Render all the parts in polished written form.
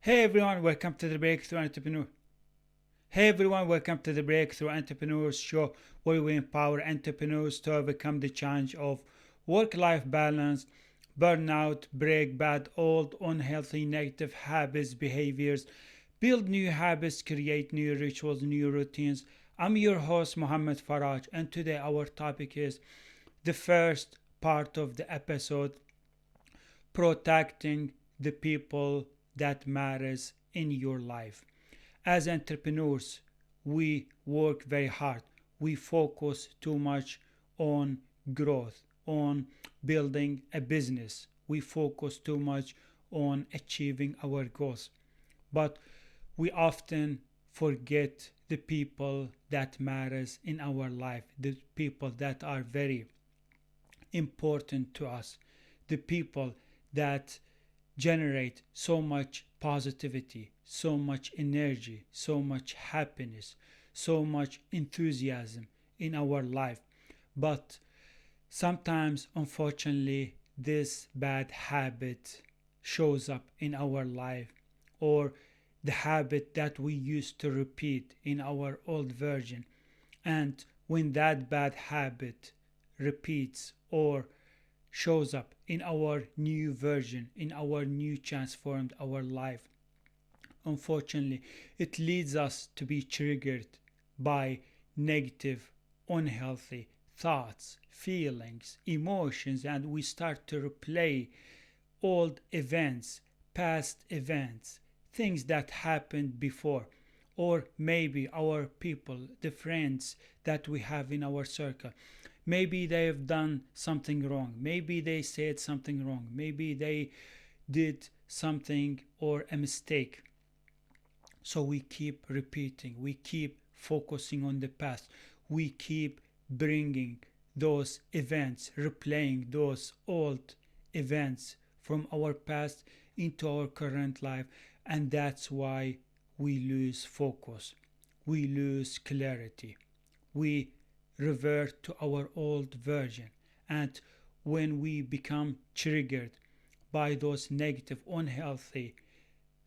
Hey everyone, welcome to the Breakthrough Entrepreneur. Hey everyone, welcome to the Breakthrough Entrepreneurs Show, where we empower entrepreneurs to overcome the challenge of work-life balance, burnout, break bad, old, unhealthy, negative habits, behaviors, build new habits, create new rituals, new routines. I'm your host Mohammed Faraj, and today our topic is the first part of the episode: protecting the people that matters in your life. As entrepreneurs, we work very hard. We focus too much on growth, on building a business. We focus too much on achieving our goals. But we often forget the people that matters in our life, the people that are very important to us, the people that generate so much positivity, so much energy, so much happiness, so much enthusiasm in our life. But sometimes, unfortunately, this bad habit shows up in our life, or the habit that we used to repeat in our old version. And when that bad habit repeats or shows up in our new version, in our new transformed our life, unfortunately, it leads us to be triggered by negative, unhealthy thoughts, feelings, emotions, and we start to replay old events, past events, things that happened before, or maybe our people, the friends that we have in our circle. Maybe they have done something wrong. Maybe they said something wrong. Maybe they did something or a mistake. So we keep repeating, we keep focusing on the past, we keep bringing those events, replaying those old events from our past into our current life, and that's why we lose focus, we lose clarity, we revert to our old version. And when we become triggered by those negative, unhealthy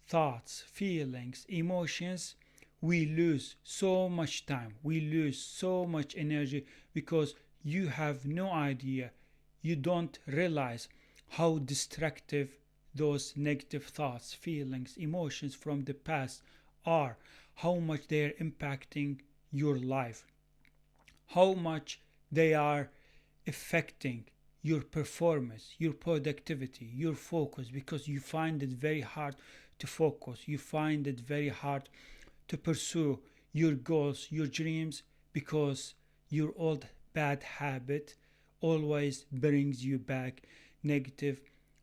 thoughts, feelings, emotions, we lose so much time, we lose so much energy because you have no idea, you don't realize how destructive those negative thoughts, feelings, emotions from the past are, how much they are impacting your life, how much they are affecting your performance, your productivity, your focus, because you find it very hard to focus. You find it very hard to pursue your goals, your dreams, because your old bad habit always brings you back negative,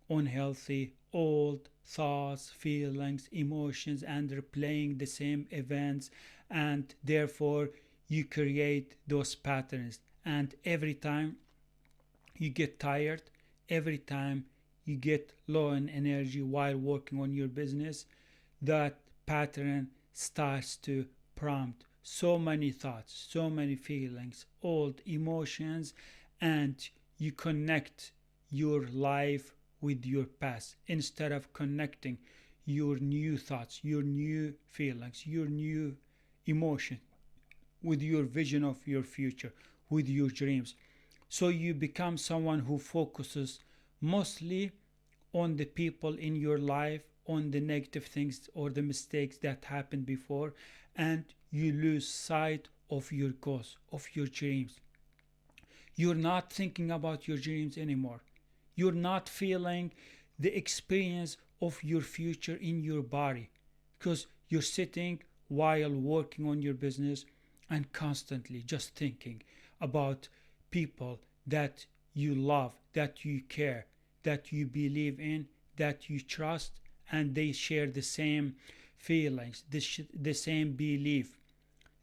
unhealthy, old thoughts, feelings, emotions, and replaying the same events, and therefore you create those patterns. And every time you get tired, every time you get low in energy while working on your business, that pattern starts to prompt so many thoughts, so many feelings, old emotions, and you connect your life with your past instead of connecting your new thoughts, your new feelings, your new emotion with your vision of your future, with your dreams. So you become someone who focuses mostly on the people in your life, on the negative things or the mistakes that happened before, and you lose sight of your goals, of your dreams. You're not thinking about your dreams anymore. You're not feeling the experience of your future in your body because you're sitting while working on your business and constantly just thinking about people that you love, that you care, that you believe in, that you trust, and they share the same feelings, the same belief,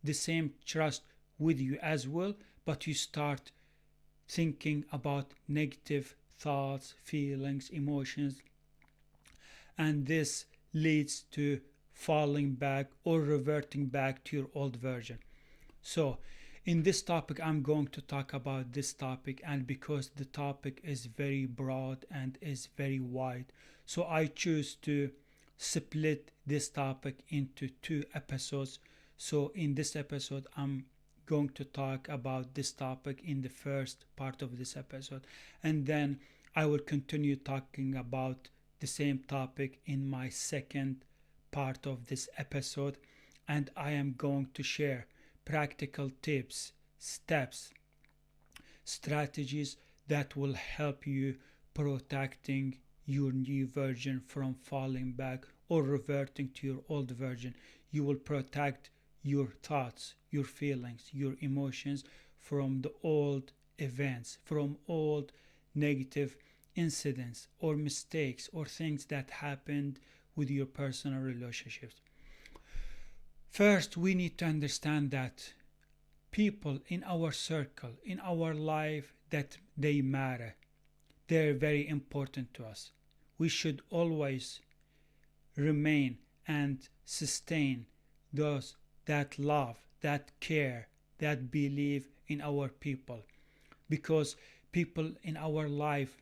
the same trust with you as well. But you start thinking about negative thoughts, feelings, emotions, and this leads to falling back or reverting back to your old version. So, in this topic, I'm going to talk about this topic, and because the topic is very broad and is very wide, so I choose to split this topic into 2 episodes. So in this episode, I'm going to talk about this topic in the first part of this episode, and then I will continue talking about the same topic in my second part of this episode. And I am going to share practical tips, steps, strategies that will help you protecting your new version from falling back or reverting to your old version. You will protect your thoughts, your feelings, your emotions from the old events, from old negative incidents or mistakes or things that happened with your personal relationships. First, we need to understand that people in our circle, in our life, that they matter. They're very important to us. We should always remain and sustain those that love, that care, that believe in our people, because people in our life,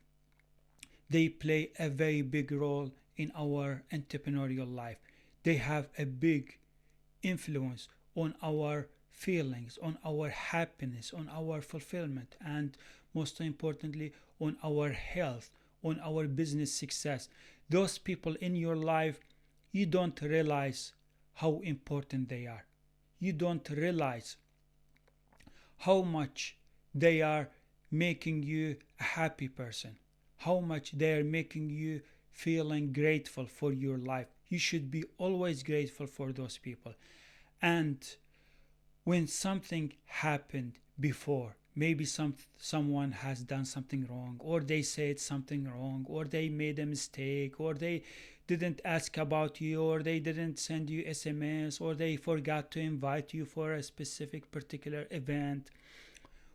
they play a very big role in our entrepreneurial life. They have a big influence on our feelings, on our happiness, on our fulfillment, and most importantly, on our health, on our business success. Those people in your life, you don't realize how important they are. You don't realize how much they are making you a happy person, how much they are making you feeling grateful for your life. You should be always grateful for those people. And when something happened before, maybe someone has done something wrong, or they said something wrong, or they made a mistake, or they didn't ask about you, or they didn't send you SMS, or they forgot to invite you for a specific particular event,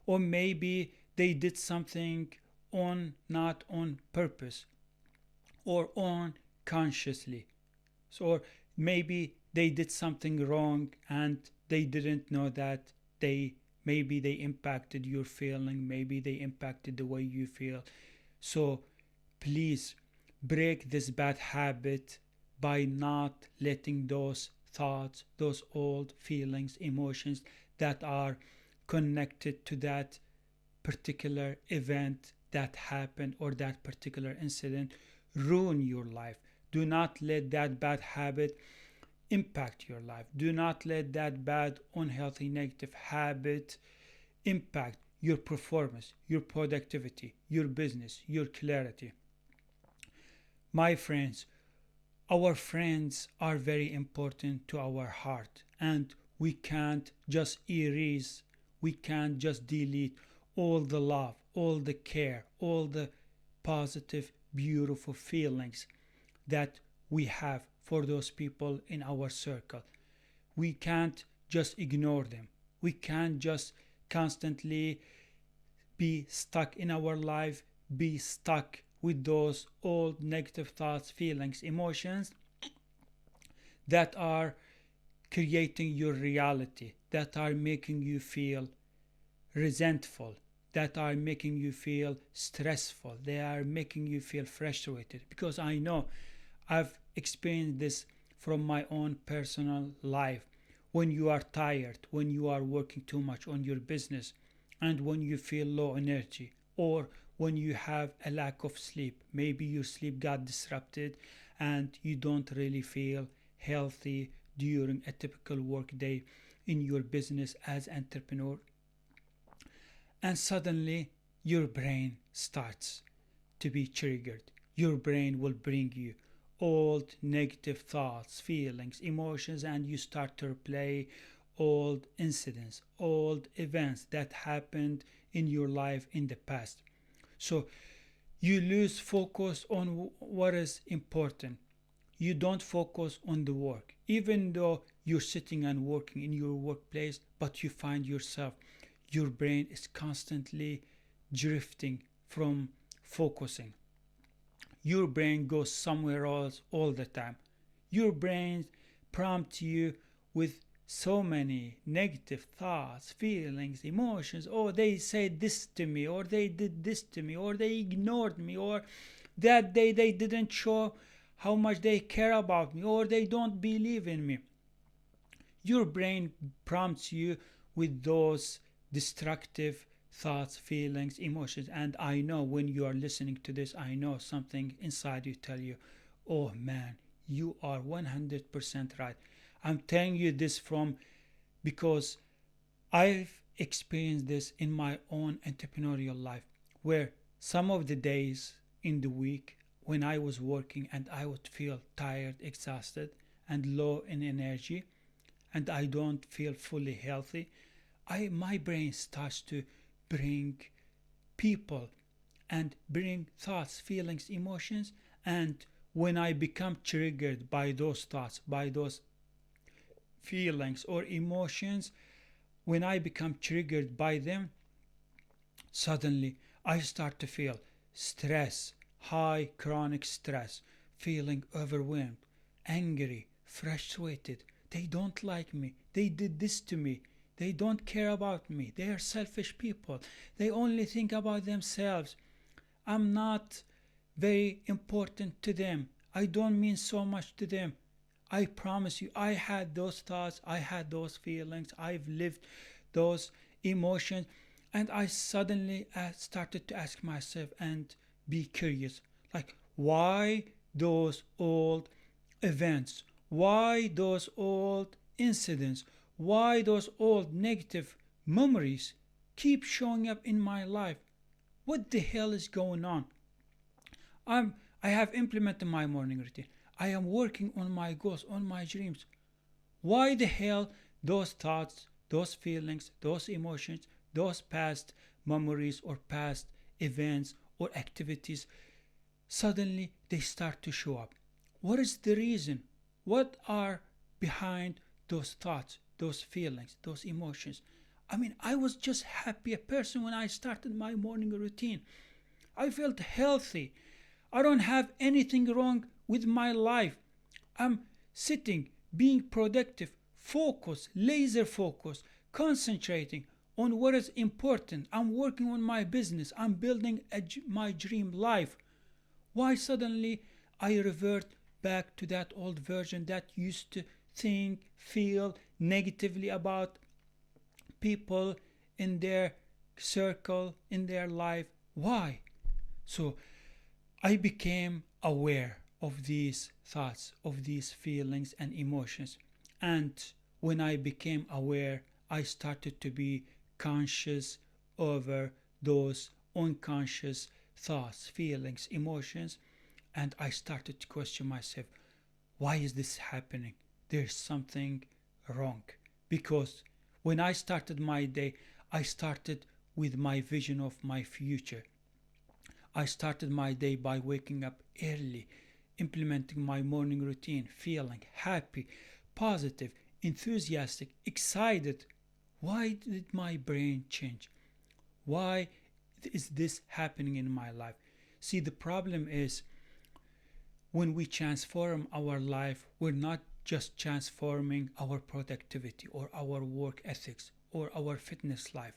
or maybe they did something on not on purpose or unconsciously. So, or maybe they did something wrong and they didn't know that maybe they impacted your feeling, maybe they impacted the way you feel. So please break this bad habit by not letting those thoughts, those old feelings, emotions that are connected to that particular event that happened or that particular incident ruin your life. Do not let that bad habit impact your life. Do not let that bad, unhealthy, negative habit impact your performance, your productivity, your business, your clarity. My friends, our friends are very important to our heart, and we can't just erase, we can't just delete all the love, all the care, all the positive, beautiful feelings that we have for those people in our circle. We can't just ignore them. We can't just constantly be stuck in our life, be stuck with those old negative thoughts, feelings, emotions that are creating your reality, that are making you feel resentful, that are making you feel stressful, they are making you feel frustrated. Because I know I've experienced this from my own personal life. When you are tired, when you are working too much on your business, and when you feel low energy, or when you have a lack of sleep, maybe your sleep got disrupted and you don't really feel healthy during a typical work day in your business as entrepreneur, and suddenly your brain starts to be triggered. Your brain will bring you old negative thoughts, feelings, emotions, and you start to replay old incidents, old events that happened in your life in the past. So you lose focus on what is important. You don't focus on the work, even though you're sitting and working in your workplace, but you find yourself, your brain is constantly drifting from focusing. Your brain goes somewhere else all the time. Your brain prompts you with so many negative thoughts, feelings, emotions. Oh, they said this to me, or they did this to me, or they ignored me, or that day they didn't show how much they care about me or they don't believe in me. Your brain prompts you with those destructive thoughts, feelings, emotions. And I know when you are listening to this, I know something inside you tell you, oh man, you are 100% right. I'm telling you this from because I've experienced this in my own entrepreneurial life where some of the days in the week when I was working and I would feel tired, exhausted, and low in energy, and I don't feel fully healthy, my brain starts to bring people and bring thoughts, feelings, emotions, and when I become triggered by those thoughts, by those feelings or emotions, when I become triggered by them, suddenly I start to feel stress, high chronic stress, feeling overwhelmed, angry, frustrated. They don't like me. They did this to me. They don't care about me. They are selfish people. They only think about themselves. I'm not very important to them. I don't mean so much to them. I promise you, I had those thoughts, I had those feelings, I've lived those emotions, and I suddenly started to ask myself and be curious like, why those old events? Why those old incidents? Why those old negative memories keep showing up in my life? What the hell is going on? I'm I have implemented my morning routine. I am working on my goals, on my dreams. Why the hell those thoughts, those feelings, those emotions, those past memories or past events or activities suddenly they start to show up? What is the reason? What are behind those thoughts, those feelings, those emotions? I mean, I was just happy a person when I started my morning routine. I felt healthy. I don't have anything wrong with my life. I'm sitting, being productive, focused, laser focused, concentrating on what is important. I'm working on my business. I'm building my dream life. Why suddenly I revert back to that old version that used to think, feel negatively about people in their circle, in their life? Why? So I became aware of these thoughts, of these feelings and emotions. And when I became aware, I started to be conscious over those unconscious thoughts, feelings, emotions. And I started to question myself, why is this happening? There's something wrong. Because when I started my day, I started with my vision of my future. I started my day by waking up early, implementing my morning routine, feeling happy, positive, enthusiastic, excited. Why did my brain change? Why is this happening in my life? See, the problem is when we transform our life, we're not just transforming our productivity or our work ethics or our fitness life.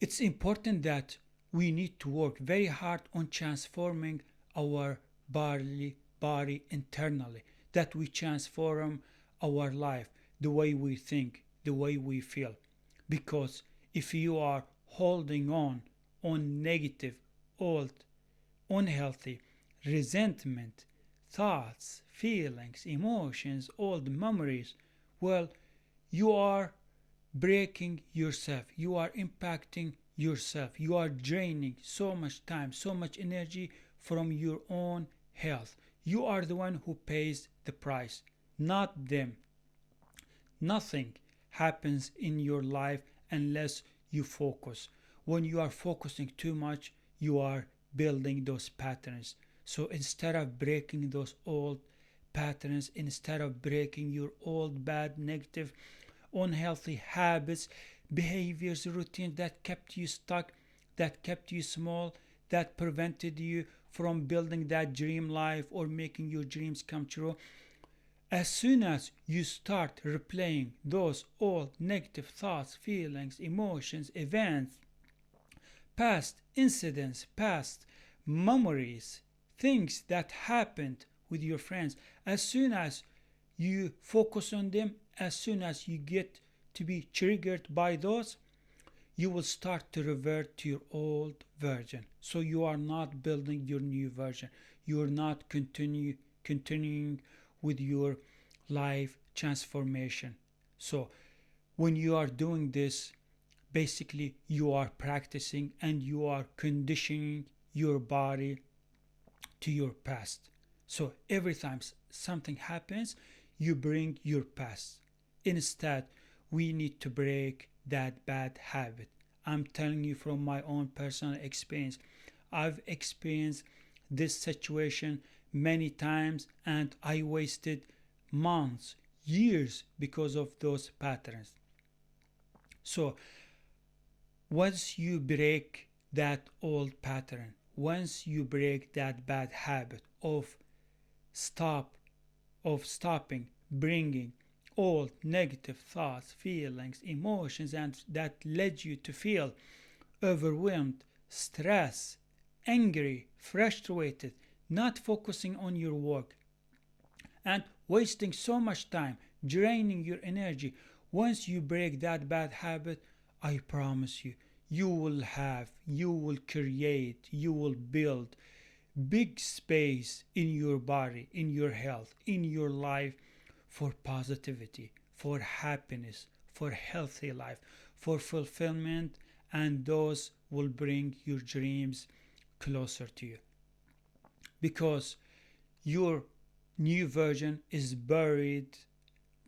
It's important that we need to work very hard on transforming our body internally, that we transform our life, the way we think, the way we feel. Because if you are holding on negative, old, unhealthy, resentment, thoughts, feelings, emotions, old memories, well, you are breaking yourself, you are impacting yourself, you are draining so much time, so much energy from your own health. You are the one who pays the price, not them. Nothing happens in your life unless you focus. When you are focusing too much, you are building those patterns. So instead of breaking those old patterns, instead of breaking your old bad negative unhealthy habits, behaviors, routines that kept you stuck, that kept you small, that prevented you from building that dream life or making your dreams come true. As soon as you start replaying those old negative thoughts, feelings, emotions, events, past incidents, past memories, things that happened with your friends, as soon as you focus on them, as soon as you get to be triggered by those, you will start to revert to your old version. So you are not building your new version. You are not continuing with your life transformation. So when you are doing this, basically you are practicing and you are conditioning your body to your past. So every time something happens, you bring your past. Instead, we need to break that bad habit. I'm telling you from my own personal experience. I've experienced this situation many times and I wasted months, years because of those patterns. So once you break that old pattern, once you break that bad habit stop of stopping bringing all negative thoughts, feelings, emotions, and that led you to feel overwhelmed, stressed, angry, frustrated, not focusing on your work, and wasting so much time, draining your energy. Once you break that bad habit, I promise you, you will create, you will build big space in your body, in your health, in your life for positivity, for happiness, for healthy life, for fulfillment, and those will bring your dreams closer to you. Because your new version is buried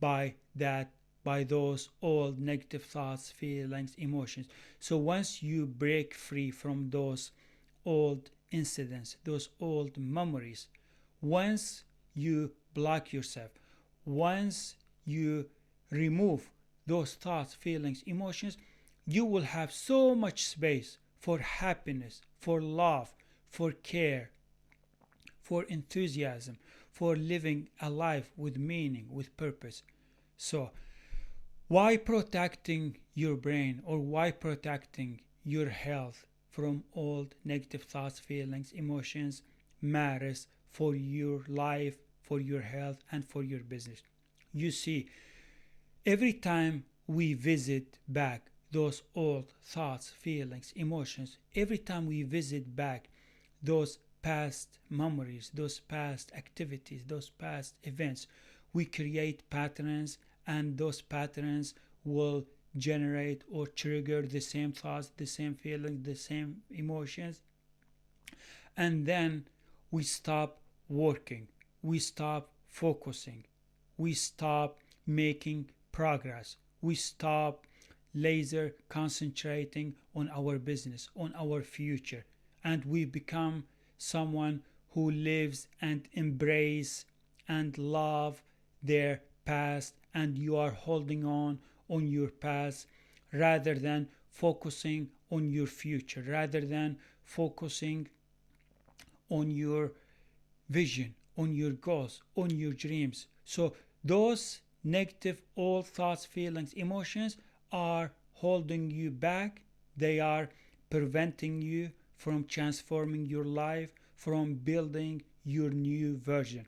by that by those old negative thoughts, feelings, emotions. So once you break free from those old incidents, those old memories, once you block yourself, once you remove those thoughts, feelings, emotions, you will have so much space for happiness, for love, for care, for enthusiasm, for living a life with meaning, with purpose. So, why protecting your brain or why protecting your health from old negative thoughts, feelings, emotions matters for your life, for your health, and for your business? You see, every time we visit back those old thoughts, feelings, emotions, every time we visit back those past memories, those past activities, those past events, we create patterns, and those patterns will generate or trigger the same thoughts, the same feelings, the same emotions. And then we stop working, we stop focusing, we stop making progress, we stop laser concentrating on our business, on our future, and we become someone who lives and embrace and love their past, and you are holding on your past rather than focusing on your future, rather than focusing on your vision, on your goals, on your dreams. So those negative old thoughts, feelings, emotions are holding you back. They are preventing you from transforming your life, from building your new version.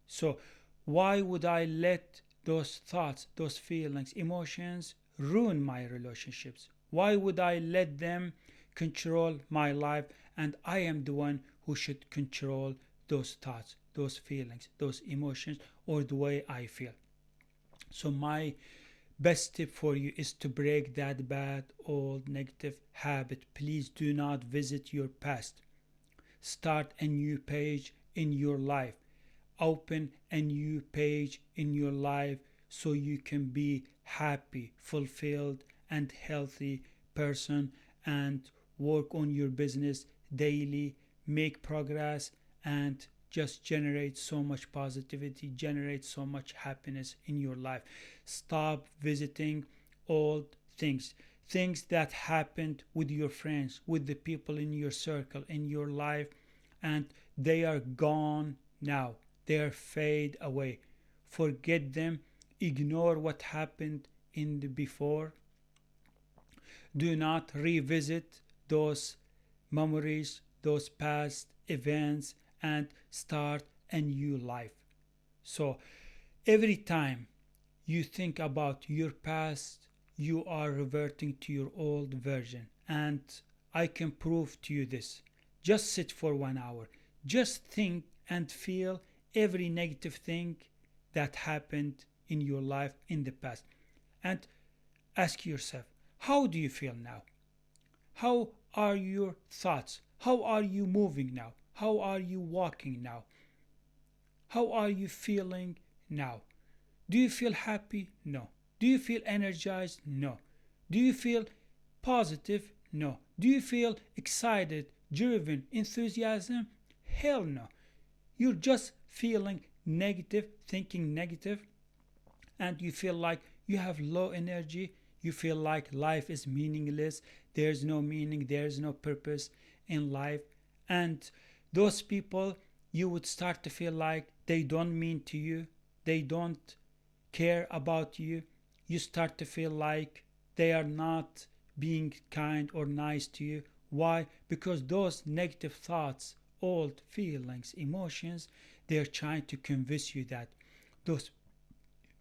So why would I let those thoughts, those feelings, emotions ruin my relationships? Why would I let them control my life? And I am the one who should control those thoughts, those feelings, those emotions, or the way I feel. So my best tip for you is to break that bad old negative habit. Please do not visit your past. Start a new page in your life. Open a new page in your life so you can be happy, fulfilled, and healthy person, and work on your business daily, make progress, and just generate so much positivity, generate so much happiness in your life. Stop visiting old things that happened with your friends, with the people in your circle, in your life, and they are gone now. They are fade away. Forget them. Ignore what happened in the before. Do not revisit those memories, those past events, and start a new life. So every time you think about your past, you are reverting to your old version. And I can prove to you this. Just sit for 1 hour. Just think and feel every negative thing that happened in your life in the past. And ask yourself, how do you feel now? How are your thoughts? How are you moving now? How are you walking now? How are you feeling now? Do you feel happy? No. Do you feel energized? No. Do you feel positive? No. Do you feel excited, driven, enthusiasm? Hell no. You're just feeling negative, thinking negative, and you feel like you have low energy. You feel like life is meaningless. There's no meaning, there's no purpose in life. And those people, you would start to feel like they don't mean to you, they don't care about you. You start to feel like they are not being kind or nice to you. Why? Because those negative thoughts, old feelings, emotions, they're trying to convince you that those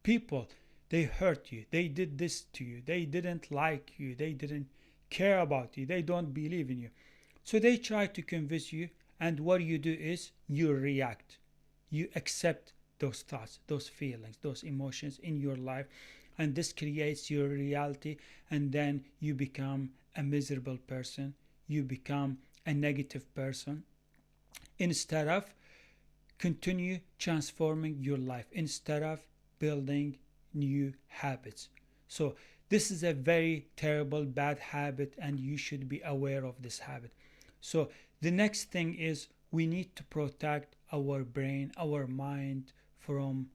people, they hurt you, they did this to you, they didn't like you, they didn't care about you, they don't believe in you. So they try to convince you, and what you do is you react. You accept those thoughts, those feelings, those emotions in your life, and this creates your reality, and then you become a miserable person, you become a negative person, instead of continue transforming your life, instead of building new habits. So this is a very terrible bad habit, and you should be aware of this habit. So the next thing is we need to protect our brain, our mind from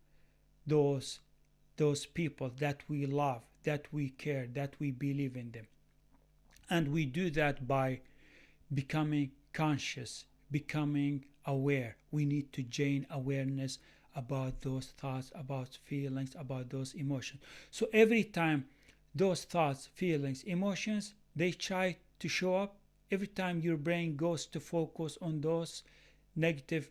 those people that we love, that we care, that we believe in them. And we do that by becoming conscious, becoming aware. We need to gain awareness about those thoughts, about feelings, about those emotions. So every time those thoughts, feelings, emotions, they try to show up, every time your brain goes to focus on those negative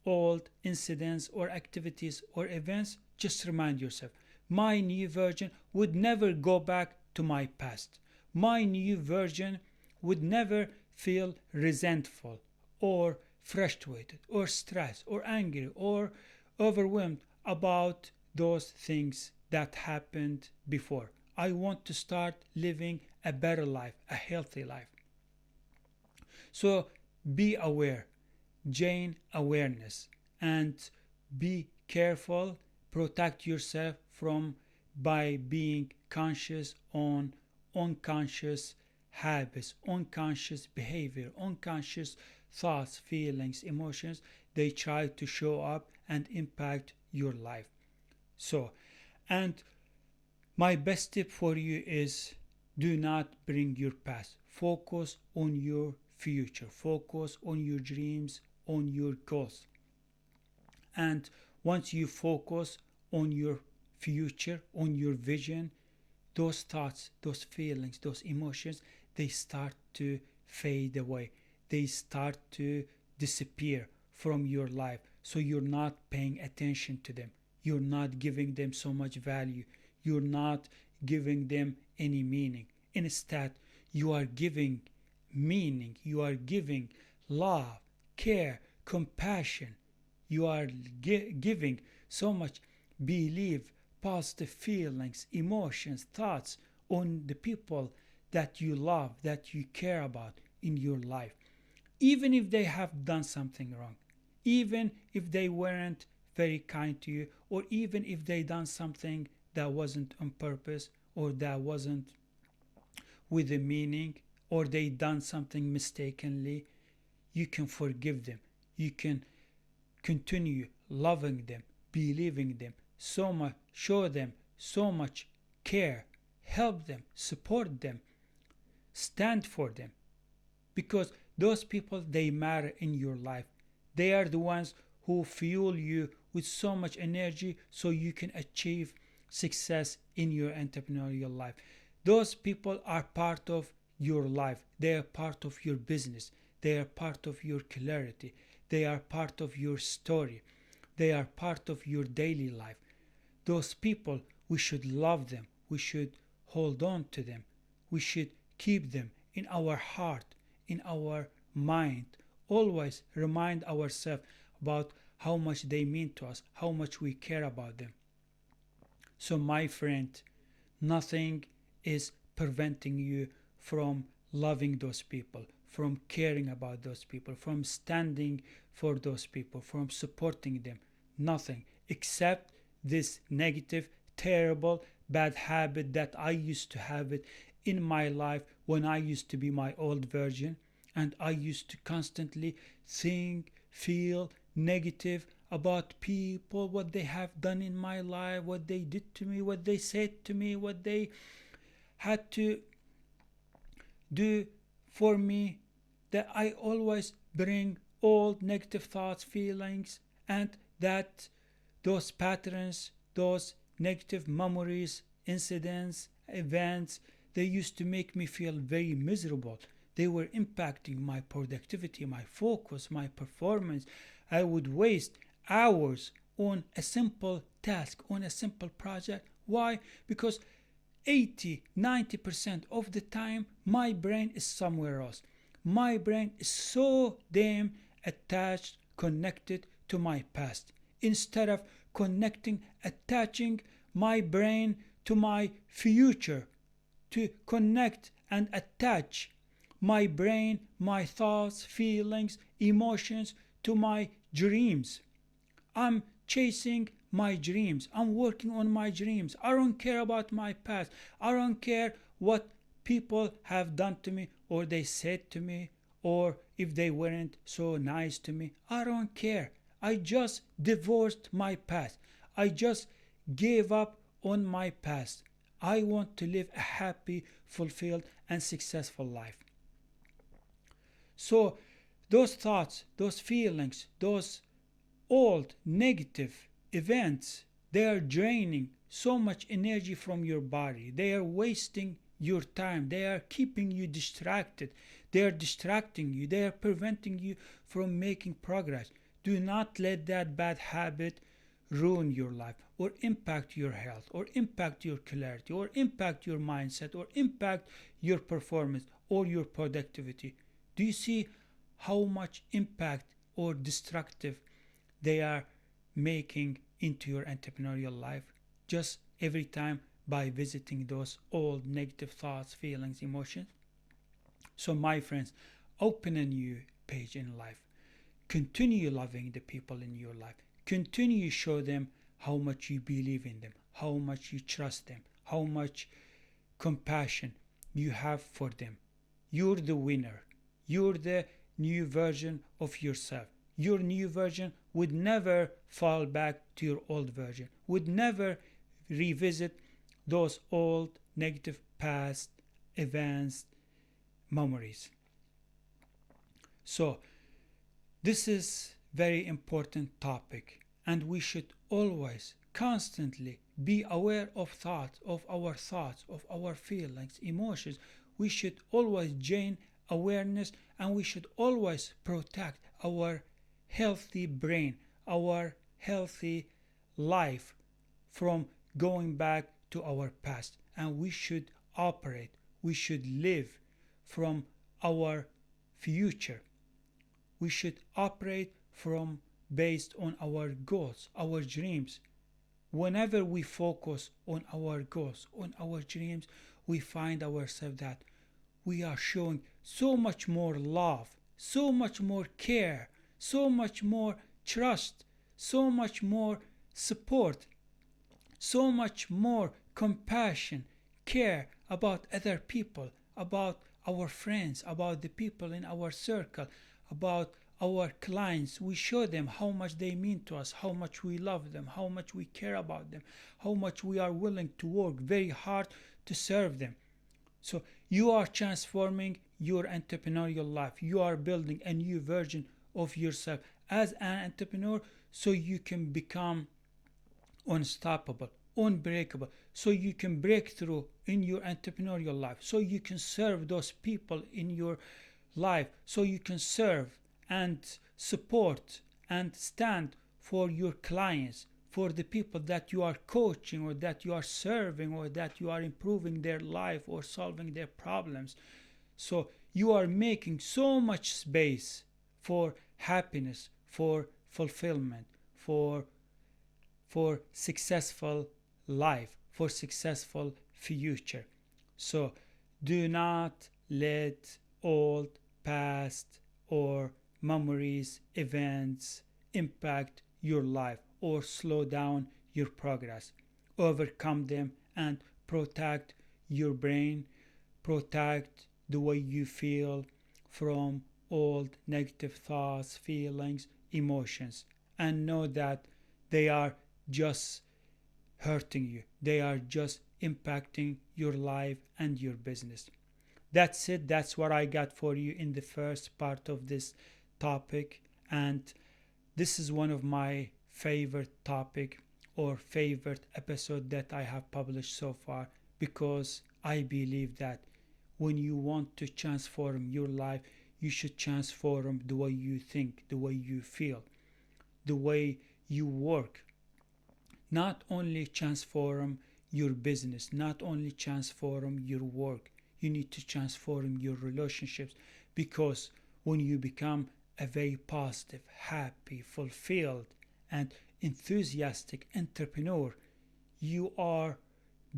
old incidents or activities or events, just remind yourself, my new version would never go back to my past. My new version would never feel resentful or frustrated or stressed or angry or overwhelmed about those things that happened before. I want to start living a better life, a healthy life. So be aware, gain awareness, and be careful. Protect yourself from by being conscious on unconscious habits, unconscious behavior, unconscious thoughts, feelings, emotions. They try to show up and impact your life. So, and my best tip for you is do not bring your past. Focus on your future. Focus on your dreams, on your goals. And once you focus on your future, on your vision, those thoughts, those feelings, those emotions, they start to fade away. They start to disappear from your life. So you're not paying attention to them. You're not giving them so much value. You're not giving them any meaning. Instead, you are giving meaning. You are giving love, care, compassion. You are giving so much belief, positive feelings, emotions, thoughts on the people that you love, that you care about in your life. Even if they have done something wrong, even if they weren't very kind to you, or even if they done something that wasn't on purpose, or that wasn't with a meaning, or they done something mistakenly, you can forgive them. You can continue loving them, believing them so much, show them so much care, help them, support them, stand for them, because those people, they matter in your life. They are the ones who fuel you with so much energy so you can achieve success in your entrepreneurial life. Those people are part of your life. They are part of your business. They are part of your clarity. They are part of your story. They are part of your daily life. Those people, we should love them. We should hold on to them. We should keep them in our heart, in our mind. Always remind ourselves about how much they mean to us, how much we care about them. So, my friend, nothing is preventing you from loving those people, from caring about those people, from standing for those people, from supporting them. Nothing except this negative, terrible, bad habit that I used to have it in my life when I used to be my old version, and I used to constantly think, feel negative about people, what they have done in my life, what they did to me, what they said to me, what they had to do for me, that I always bring old negative thoughts, feelings, and that those patterns, those negative memories, incidents, events, they used to make me feel very miserable. They were impacting my productivity, my focus, my performance. I would waste hours on a simple task, on a simple project. Why? Because 80-90% of the time my brain is somewhere else. My brain is so damn attached, connected to my past, instead of attaching my brain to my future, to connect and attach my brain, my thoughts, feelings, emotions to my dreams. I'm chasing my dreams. I'm working on my dreams. I don't care about my past. I don't care what people have done to me, or they said to me, or if they weren't so nice to me. I don't care. I just divorced my past. I just gave up on my past. I want to live a happy, fulfilled, and successful life. So, those thoughts, those feelings, those old negative events, they are draining so much energy from your body. They are wasting your time. They are keeping you distracted. They are distracting you. They are preventing you from making progress. Do not let that bad habit ruin your life, or impact your health, or impact your clarity, or impact your mindset, or impact your performance or your productivity. Do you see how much impact or destructive they are making into your entrepreneurial life just every time by visiting those old negative thoughts, feelings, emotions? So, my friends, open a new page in life. Continue loving the people in your life. Continue to show them how much you believe in them, how much you trust them, how much compassion you have for them. You're the winner. You're the new version of yourself. Your new version would never fall back to your old version, would never revisit those old negative past events, memories. So, this is very important topic, and we should always constantly be aware of our feelings, emotions. We should always gain awareness, and we should always protect our healthy brain, our healthy life from going back to our past. And we should operate, we should live from our future. We should operate from based on our goals, our dreams. Whenever we focus on our goals, on our dreams, we find ourselves that we are showing so much more love, so much more care, so much more trust, so much more support, so much more compassion, care about other people, about our friends, about the people in our circle, about our clients. We show them how much they mean to us, how much we love them, how much we care about them, how much we are willing to work very hard to serve them. So you are transforming your entrepreneurial life. You are building a new version of yourself as an entrepreneur, so you can become unstoppable, unbreakable, so you can break through in your entrepreneurial life, so you can serve those people in your life, so you can serve and support and stand for your clients, for the people that you are coaching or that you are serving or that you are improving their life or solving their problems. So you are making so much space for happiness, for fulfillment, for successful life, for successful future. So do not let old past or memories, events impact your life or slow down your progress. Overcome them and protect your brain, protect the way you feel from old negative thoughts, feelings, emotions, and know that they are just hurting you. They are just impacting your life and your business. That's it. That's what I got for you in the first part of this topic. And this is one of my favorite topic or favorite episode that I have published so far, because I believe that when you want to transform your life, you should transform the way you think, the way you feel, the way you work. Not only transform your business, not only transform your work, you need to transform your relationships, because when you become a very positive, happy, fulfilled, and enthusiastic entrepreneur, you are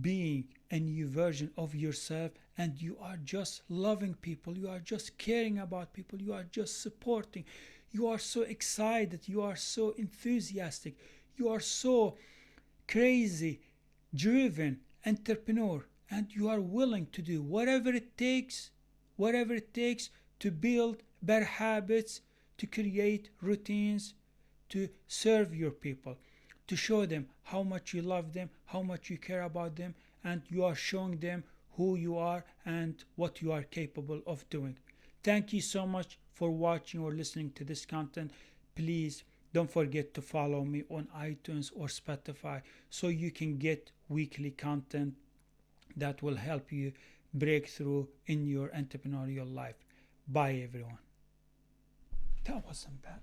being a new version of yourself, and you are just loving people, you are just caring about people, you are just supporting, you are so excited, you are so enthusiastic, you are so crazy driven entrepreneur, and you are willing to do whatever it takes to build better habits, to create routines, to serve your people, to show them how much you love them, how much you care about them, and you are showing them who you are and what you are capable of doing. Thank you so much for watching or listening to this content. Please don't forget to follow me on iTunes or Spotify so you can get weekly content that will help you break through in your entrepreneurial life. Bye, everyone. That wasn't bad.